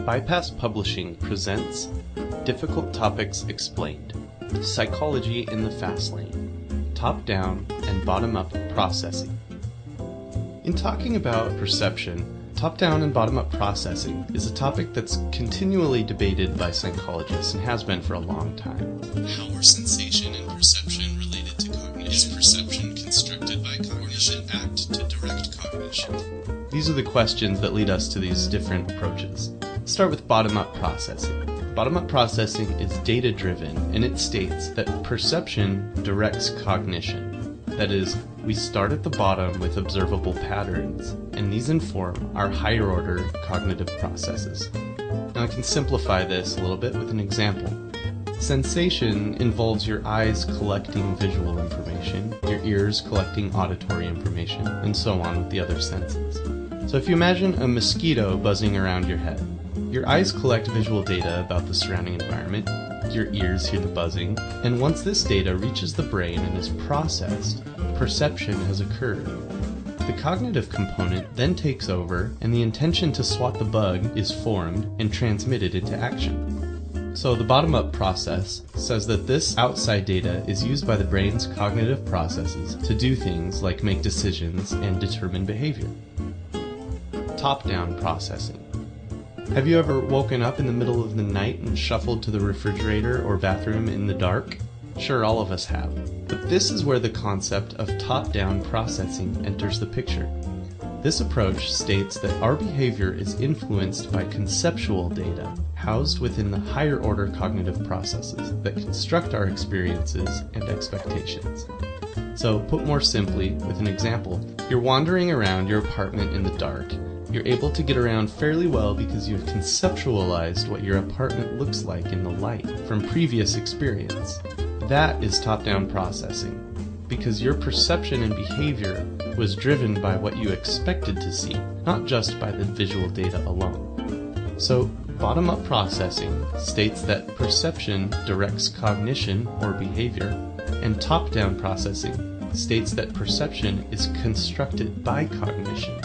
Bypass Publishing presents Difficult Topics Explained, Psychology in the Fast Lane, Top-Down and Bottom-Up Processing. In talking about perception, top-down and bottom-up processing is a topic that's continually debated by psychologists and has been for a long time. How are sensation and perception related to cognition? Is perception constructed by cognition? Act to direct cognition? These are the questions that lead us to these different approaches. Let's start with bottom-up processing. Bottom-up processing is data-driven, and it states that perception directs cognition. That is, we start at the bottom with observable patterns, and these inform our higher-order cognitive processes. Now I can simplify this a little bit with an example. Sensation involves your eyes collecting visual information, your ears collecting auditory information, and so on with the other senses. So if you imagine a mosquito buzzing around your head, your eyes collect visual data about the surrounding environment, your ears hear the buzzing, and once this data reaches the brain and is processed, perception has occurred. The cognitive component then takes over, and the intention to swat the bug is formed and transmitted into action. So the bottom-up process says that this outside data is used by the brain's cognitive processes to do things like make decisions and determine behavior. Top-down processing. Have you ever woken up in the middle of the night and shuffled to the refrigerator or bathroom in the dark? Sure, all of us have. But this is where the concept of top-down processing enters the picture. This approach states that our behavior is influenced by conceptual data housed within the higher-order cognitive processes that construct our experiences and expectations. So, put more simply, with an example, you're wandering around your apartment in the dark. You're able to get around fairly well because you've conceptualized what your apartment looks like in the light from previous experience. That is top-down processing, because your perception and behavior was driven by what you expected to see, not just by the visual data alone. So, bottom-up processing states that perception directs cognition or behavior, and top-down processing states that perception is constructed by cognition.